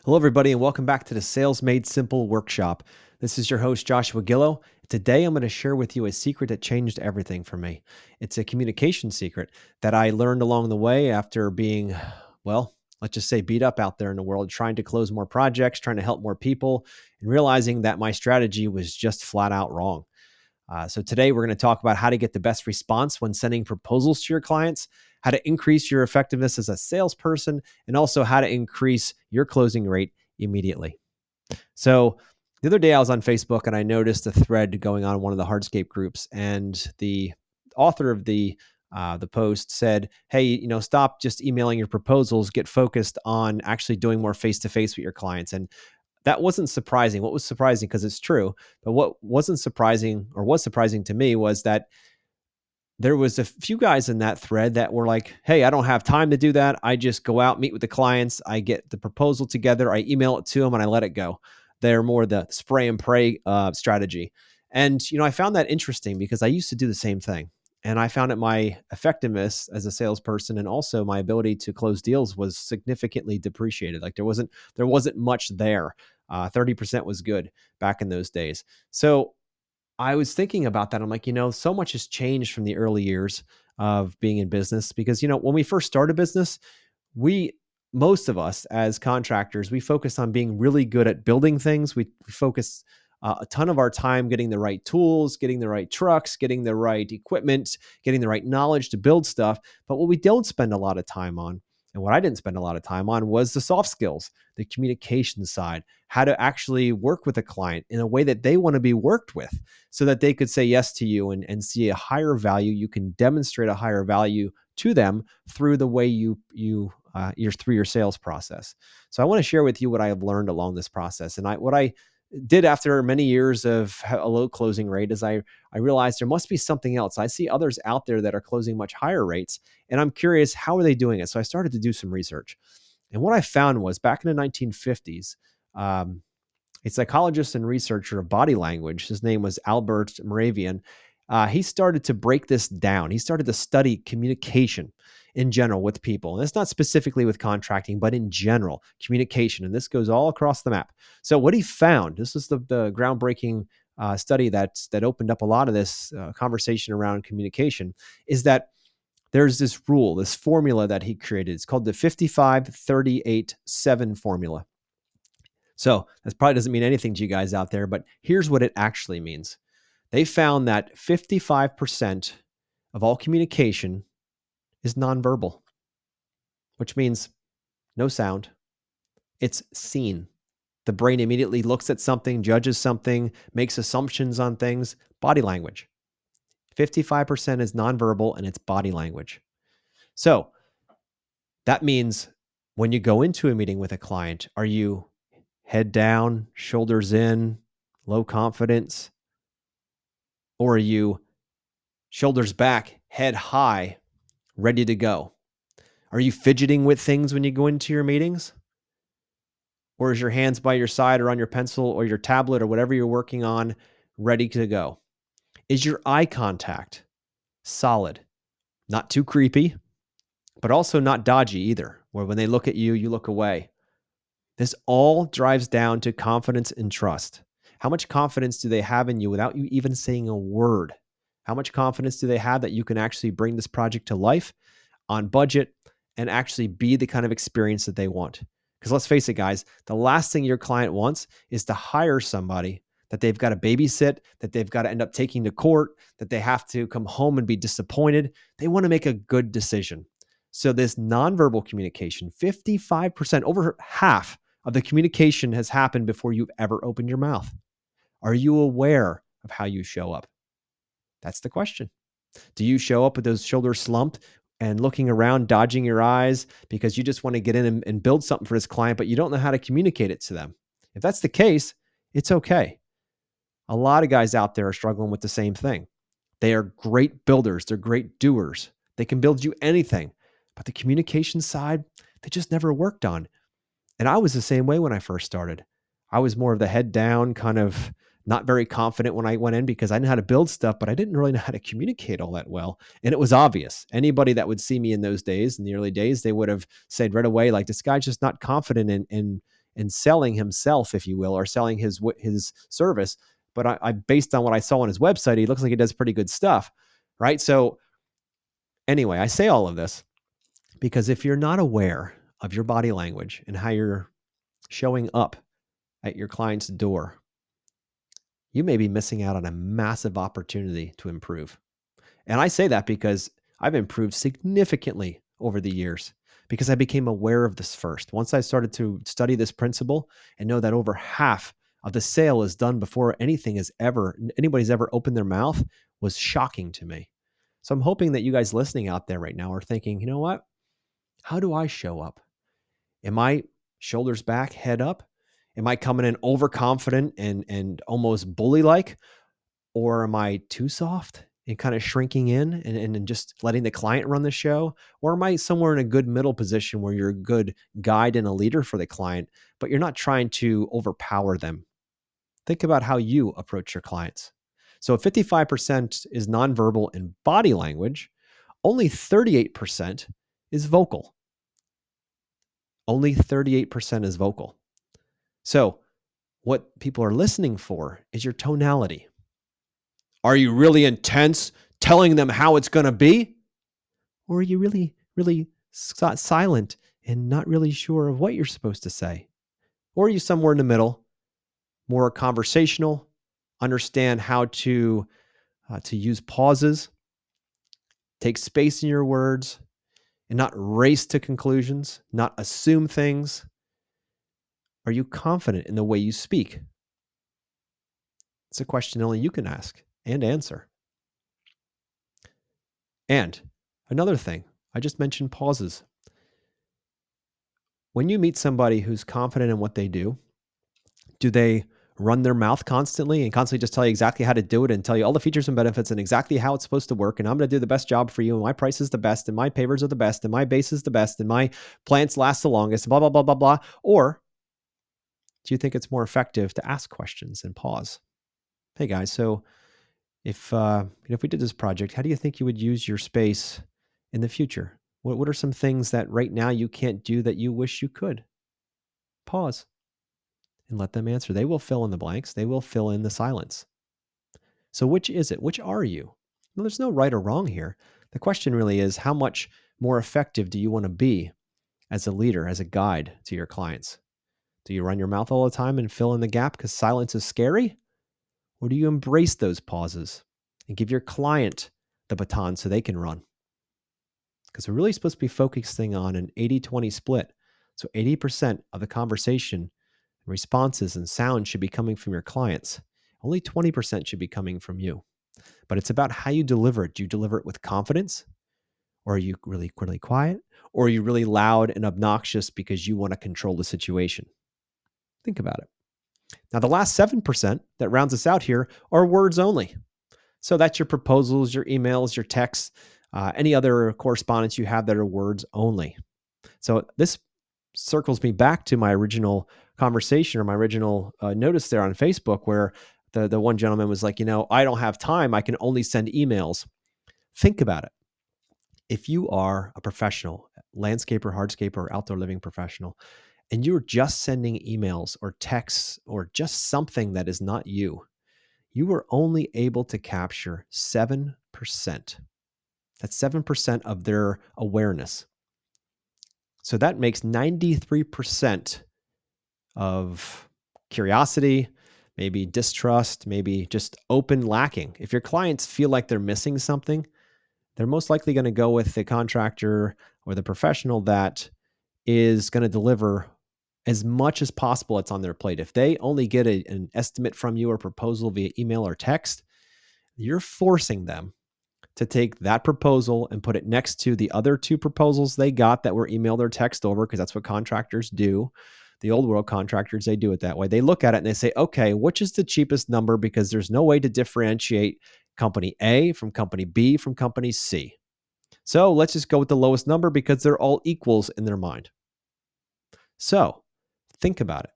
Hello, everybody, and welcome back to the Sales Made Simple Workshop. This is your host, Joshua Gillow. Today, I'm going to share with you a secret that changed everything for me. It's a communication secret that I learned along the way after being, well, let's just say beat up out there in the world, trying to close more projects, trying to help more people, and realizing that my strategy was just flat out wrong. So today we're going to talk about how to get the best response when sending proposals to your clients, how to increase your effectiveness as a salesperson, and also how to increase your closing rate immediately. So the other day I was on Facebook and I noticed a thread going on in one of the hardscape groups, and the author of the post said, "Hey, stop just emailing your proposals. Get focused on actually doing more face-to-face with your clients." And that wasn't surprising. What was surprising, because it's true, but what wasn't surprising, or was surprising to me, was that there was a few guys in that thread that were like, "Hey, I don't have time to do that. I just go out, meet with the clients, I get the proposal together, I email it to them, and I let it go." They're more the spray and pray strategy. And, I found that interesting because I used to do the same thing. And I found that my effectiveness as a salesperson and also my ability to close deals was significantly depreciated. Like there wasn't much there. 30% was good back in those days. So I was thinking about that. I'm like, so much has changed from the early years of being in business because, when we first started business, most of us as contractors, we focus on being really good at building things. We focus a ton of our time getting the right tools, getting the right trucks, getting the right equipment, getting the right knowledge to build stuff. But what we don't spend a lot of time on, and what I didn't spend a lot of time on, was the soft skills, the communication side, how to actually work with a client in a way that they want to be worked with so that they could say yes to you and see a higher value. You can demonstrate a higher value to them through the way through your sales process. So I want to share with you what I have learned along this process. And what I did after many years of a low closing rate is I realized there must be something else. I see others out there that are closing much higher rates, and I'm curious, how are they doing it? So I started to do some research. And what I found was back in the 1950s, a psychologist and researcher of body language, his name was Albert Moravian, he started to break this down. He started to study communication in general with people. And it's not specifically with contracting, but in general, communication. And this goes all across the map. So what he found, this is the groundbreaking study that opened up a lot of this conversation around communication, is that there's this rule, this formula that he created. It's called the 55-38-7 formula. So that probably doesn't mean anything to you guys out there, but here's what it actually means. They found that 55% of all communication is nonverbal, which means no sound. It's seen. The brain immediately looks at something, judges something, makes assumptions on things. Body language. 55% is nonverbal, and it's body language. So that means when you go into a meeting with a client, are you head down, shoulders in, low confidence? Or are you shoulders back, head high, ready to go? Are you fidgeting with things when you go into your meetings? Or is your hands by your side or on your pencil or your tablet or whatever you're working on ready to go? Is your eye contact solid? Not too creepy, but also not dodgy either, where when they look at you, you look away. This all drives down to confidence and trust. How much confidence do they have in you without you even saying a word? How much confidence do they have that you can actually bring this project to life on budget and actually be the kind of experience that they want? Because let's face it, guys, the last thing your client wants is to hire somebody that they've got to babysit, that they've got to end up taking to court, that they have to come home and be disappointed. They want to make a good decision. So this nonverbal communication, 55%, over half of the communication has happened before you've ever opened your mouth. Are you aware of how you show up? That's the question. Do you show up with those shoulders slumped and looking around, dodging your eyes because you just want to get in and build something for this client, but you don't know how to communicate it to them? If that's the case, it's okay. A lot of guys out there are struggling with the same thing. They are great builders. They're great doers. They can build you anything, but the communication side, they just never worked on. And I was the same way when I first started. I was more of the head down, kind of not very confident when I went in because I knew how to build stuff, but I didn't really know how to communicate all that well. And it was obvious. Anybody that would see me in those days, in the early days, they would have said right away, like, this guy's just not confident in and selling himself, if you will, or selling his service. But I based on what I saw on his website, he looks like he does pretty good stuff, right? So anyway, I say all of this because if you're not aware of your body language and how you're showing up at your client's door, you may be missing out on a massive opportunity to improve. And I say that because I've improved significantly over the years because I became aware of this first. Once I started to study this principle and know that over half of the sale is done before anybody's ever opened their mouth, was shocking to me. So I'm hoping that you guys listening out there right now are thinking, you know what? How do I show up? Am I shoulders back, head up? Am I coming in overconfident and almost bully-like? Or am I too soft and kind of shrinking in and just letting the client run the show? Or am I somewhere in a good middle position where you're a good guide and a leader for the client, but you're not trying to overpower them? Think about how you approach your clients. So if 55% is nonverbal and body language, only 38% is vocal. Only 38% is vocal. So what people are listening for is your tonality. Are you really intense telling them how it's going to be? Or are you really, really silent and not really sure of what you're supposed to say? Or are you somewhere in the middle, more conversational, understand how to use pauses, take space in your words, and not race to conclusions, not assume things? Are you confident in the way you speak? It's a question only you can ask and answer. And another thing, I just mentioned pauses. When you meet somebody who's confident in what they do they run their mouth constantly and constantly just tell you exactly how to do it and tell you all the features and benefits and exactly how it's supposed to work? And I'm going to do the best job for you. And my price is the best. And my pavers are the best. And my base is the best. And my plants last the longest, blah, blah, blah, blah, blah. Or do you think it's more effective to ask questions and pause? Hey guys, so if we did this project, how do you think you would use your space in the future? What are some things that right now you can't do that you wish you could? Pause and let them answer. They will fill in the blanks. They will fill in the silence. So which is it? Which are you? Well, there's no right or wrong here. The question really is, how much more effective do you want to be as a leader, as a guide to your clients? Do you run your mouth all the time and fill in the gap because silence is scary? Or do you embrace those pauses and give your client the baton so they can run? Because we're really supposed to be focusing on an 80-20 split. So 80% of the conversation, responses, and sound should be coming from your clients. Only 20% should be coming from you. But it's about how you deliver it. Do you deliver it with confidence? Or are you really, really quiet? Or are you really loud and obnoxious because you want to control the situation? Think about it. Now, the last 7% that rounds us out here are words only. So that's your proposals, your emails, your texts, any other correspondence you have that are words only. So this circles me back to my original conversation or my original notice there on Facebook where the one gentleman was like, I don't have time. I can only send emails. Think about it. If you are a professional, landscaper, hardscaper, or outdoor living professional, and you're just sending emails or texts or just something that is not you, you are only able to capture 7%. That's 7% of their awareness. So that makes 93% of curiosity, maybe distrust, maybe just open lacking. If your clients feel like they're missing something, they're most likely going to go with the contractor or the professional that is going to deliver as much as possible that's on their plate. If they only get an estimate from you or proposal via email or text, you're forcing them to take that proposal and put it next to the other two proposals they got that were emailed or text over, because that's what contractors do. The old world contractors, they do it that way. They look at it and they say, okay, which is the cheapest number? Because there's no way to differentiate company A from company B from company C. So let's just go with the lowest number because they're all equals in their mind. So think about it.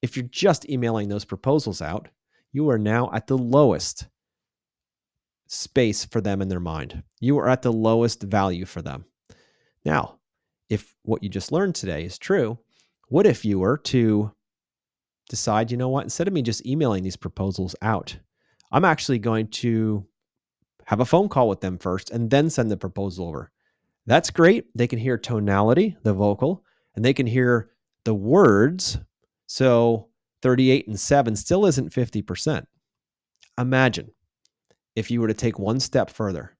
If you're just emailing those proposals out, you are now at the lowest space for them in their mind. You are at the lowest value for them. Now, if what you just learned today is true, what if you were to decide, you know what, instead of me just emailing these proposals out, I'm actually going to have a phone call with them first and then send the proposal over. That's great. They can hear tonality, the vocal, and they can hear the words. So 38 and 7 still isn't 50%. Imagine if you were to take one step further,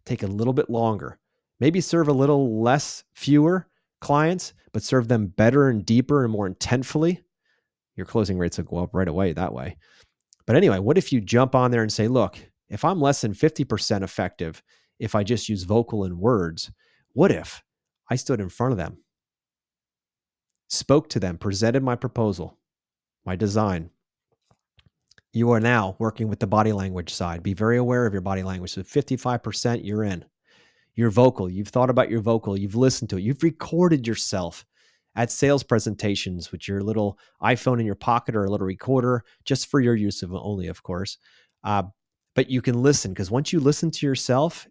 take a little bit longer, maybe serve a little fewer clients, but serve them better and deeper and more intentfully. Your closing rates will go up right away that way. But anyway, what if you jump on there and say, look, if I'm less than 50% effective, if I just use vocal and words, what if I stood in front of them, spoke to them, presented my proposal, my design? You are now working with the body language side. Be very aware of your body language. So 55%, you're in. Your vocal, you've thought about your vocal, you've listened to it, you've recorded yourself at sales presentations with your little iPhone in your pocket or a little recorder, just for your use of only, of course. But you can listen, because once you listen to yourself,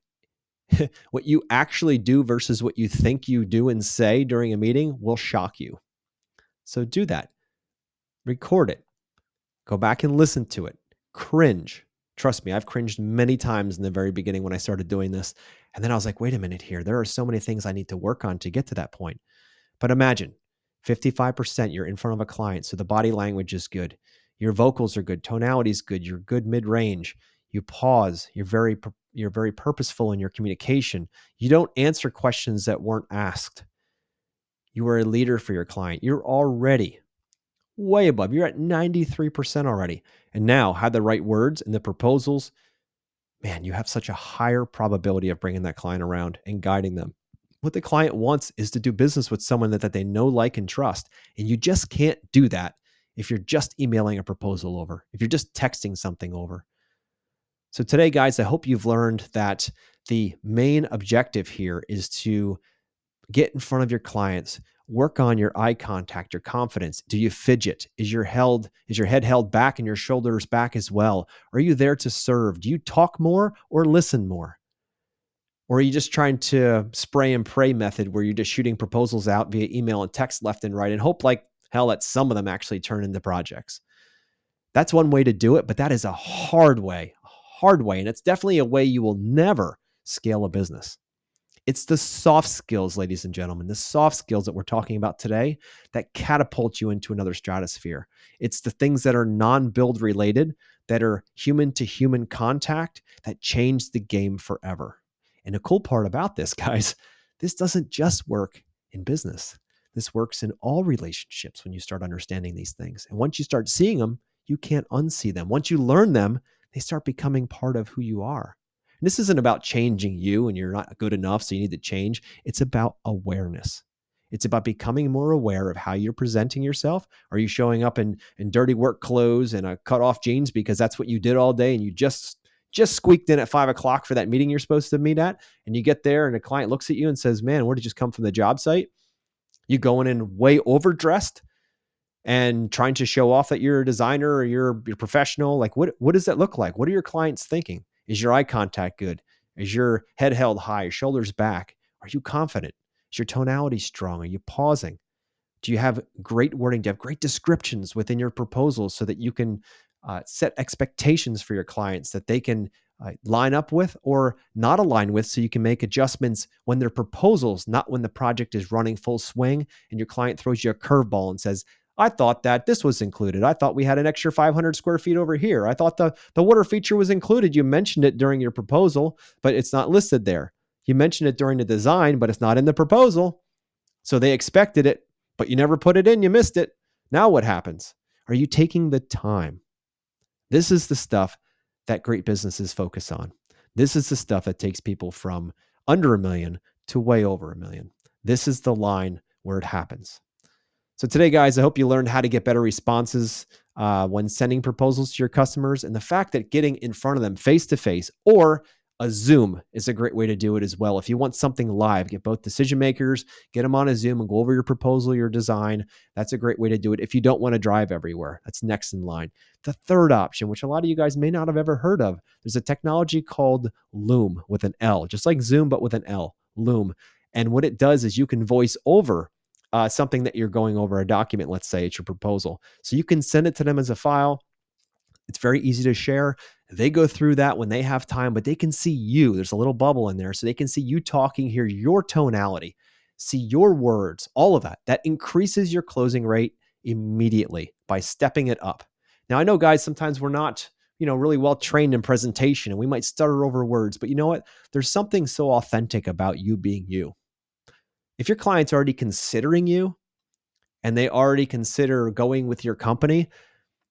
what you actually do versus what you think you do and say during a meeting will shock you. So do that. Record it. Go back and listen to it. Cringe. Trust me, I've cringed many times in the very beginning when I started doing this. And then I was like, wait a minute here. There are so many things I need to work on to get to that point. But imagine 55%, you're in front of a client. So the body language is good. Your vocals are good. Tonality is good. You're good mid-range. You pause. You're very purposeful in your communication. You don't answer questions that weren't asked. You are a leader for your client. You're already way above. You're at 93% already. And now have the right words and the proposals. Man, you have such a higher probability of bringing that client around and guiding them. What the client wants is to do business with someone that they know, like, and trust. And you just can't do that if you're just emailing a proposal over, if you're just texting something over. So today, guys, I hope you've learned that the main objective here is to get in front of your clients, work on your eye contact, your confidence. Do you fidget? Is your head held back and your shoulders back as well? Are you there to serve? Do you talk more or listen more? Or are you just trying to spray and pray method where you're just shooting proposals out via email and text left and right and hope like hell that some of them actually turn into projects? That's one way to do it, but that is a hard way. And it's definitely a way you will never scale a business. It's the soft skills, ladies and gentlemen, the soft skills that we're talking about today that catapult you into another stratosphere. It's the things that are non-build related, that are human to human contact, that change the game forever. And the cool part about this, guys, this doesn't just work in business. This works in all relationships when you start understanding these things. And once you start seeing them, you can't unsee them. Once you learn them, they start becoming part of who you are. And this isn't about changing you and you're not good enough, so you need to change. It's about awareness. It's about becoming more aware of how you're presenting yourself. Are you showing up in dirty work clothes and a cut off jeans because that's what you did all day and you just squeaked in at 5 o'clock for that meeting you're supposed to meet at? And you get there and a client looks at you and says, man, where did you just come from the job site? You going in way overdressed and trying to show off that you're a designer or you're professional. Like what does that look like? What are your clients thinking? Is your eye contact good? Is your head held high, shoulders back? Are you confident? Is your tonality strong? Are you pausing? Do you have great wording? Do you have great descriptions within your proposals so that you can set expectations for your clients that they can line up with or not align with, so you can make adjustments when their proposals, not when the project is running full swing and your client throws you a curveball and says, I thought that this was included. I thought we had an extra 500 square feet over here. I thought the water feature was included. You mentioned it during your proposal, but it's not listed there. You mentioned it during the design, but it's not in the proposal. So they expected it, but you never put it in. You missed it. Now what happens? Are you taking the time? This is the stuff that great businesses focus on. This is the stuff that takes people from under $1 million to way over $1 million. This is the line where it happens. So today, guys, I hope you learned how to get better responses when sending proposals to your customers, and the fact that getting in front of them face-to-face or a Zoom is a great way to do it as well. If you want something live, get both decision makers, get them on a Zoom and go over your proposal, your design. That's a great way to do it if you don't want to drive everywhere. That's next in line. The third option, which a lot of you guys may not have ever heard of, there's a technology called Loom with an L, just like Zoom, but with an L, Loom. And what it does is you can voice over something that you're going over, a document, let's say it's your proposal. So you can send it to them as a file. It's very easy to share. They go through that when they have time, but they can see you. There's a little bubble in there, so they can see you talking, hear your tonality, see your words, all of that. That increases your closing rate immediately by stepping it up. Now, I know, guys, sometimes we're not, really well trained in presentation and we might stutter over words, but you know what? There's something so authentic about you being you. If your client's already considering you and they already consider going with your company,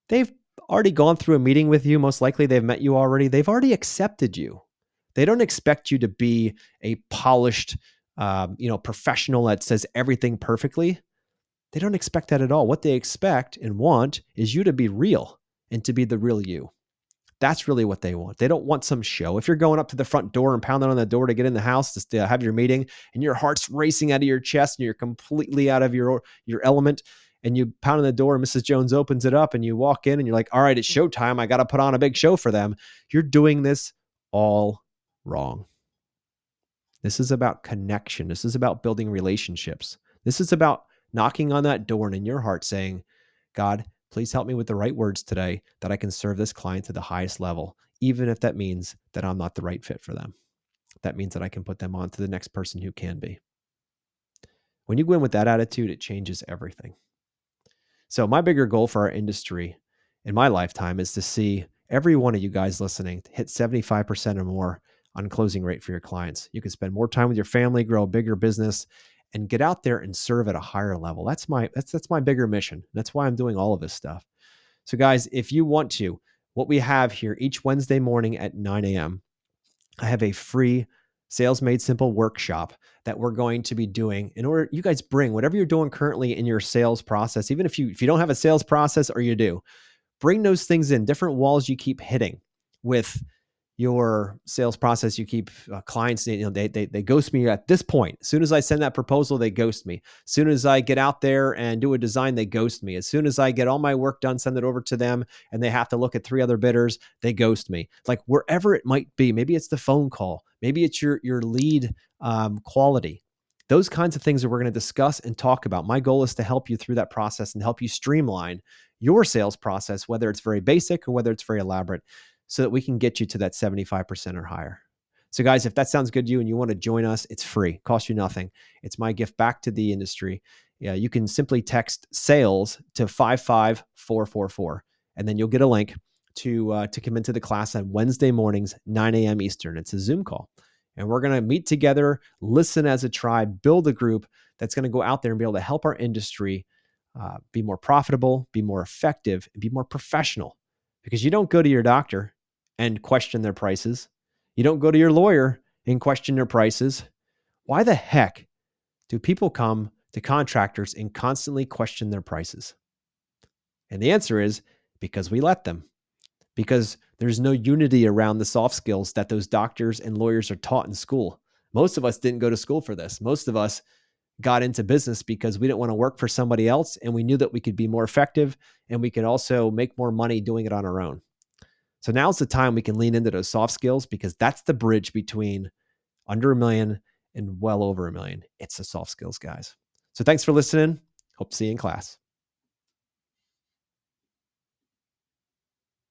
they've already gone through a meeting with you. Most likely they've met you already. They've already accepted you. They don't expect you to be a polished, professional that says everything perfectly. They don't expect that at all. What they expect and want is you to be real and to be the real you. That's really what they want. They don't want some show. If you're going up to the front door and pounding on the door to get in the house to have your meeting and your heart's racing out of your chest and you're completely out of your element and you pound on the door and Mrs. Jones opens it up and you walk in and you're like, all right, it's showtime. I got to put on a big show for them. You're doing this all wrong. This is about connection. This is about building relationships. This is about knocking on that door and in your heart saying, God, please help me with the right words today that I can serve this client to the highest level, even if that means that I'm not the right fit for them. That means that I can put them on to the next person who can be. When you go in with that attitude, it changes everything. So my bigger goal for our industry in my lifetime is to see every one of you guys listening hit 75% or more on closing rate for your clients. You can spend more time with your family, grow a bigger business, and get out there and serve at a higher level. That's my bigger mission. That's why I'm doing all of this stuff. So guys, if you want to, what we have here each Wednesday morning at 9 a.m., I have a free Sales Made Simple workshop that we're going to be doing in order you guys bring whatever you're doing currently in your sales process. Even if you don't have a sales process or you do, bring those things in, different walls you keep hitting with your sales process. You keep clients, they ghost me at this point. As soon as I send that proposal, they ghost me. As soon as I get out there and do a design, they ghost me. As soon as I get all my work done, send it over to them, and they have to look at 3 other bidders, they ghost me. Like wherever it might be, maybe it's the phone call, maybe it's your lead quality. Those kinds of things that we're going to discuss and talk about. My goal is to help you through that process and help you streamline your sales process, whether it's very basic or whether it's very elaborate, so that we can get you to that 75% or higher. So guys, if that sounds good to you and you want to join us, it's free, costs you nothing. It's my gift back to the industry. Yeah, you can simply text sales to 55444, and then you'll get a link to come into the class on Wednesday mornings, 9 a.m. Eastern. It's a Zoom call. And we're going to meet together, listen as a tribe, build a group that's going to go out there and be able to help our industry be more profitable, be more effective, and be more professional. Because you don't go to your doctor and question their prices. You don't go to your lawyer and question their prices. Why the heck do people come to contractors and constantly question their prices? And the answer is because we let them. Because there's no unity around the soft skills that those doctors and lawyers are taught in school. Most of us didn't go to school for this. Most of us got into business because we didn't want to work for somebody else, and we knew that we could be more effective and we could also make more money doing it on our own. So now's the time we can lean into those soft skills, because that's the bridge between under $1 million and well over $1 million. It's the soft skills, guys. So thanks for listening. Hope to see you in class.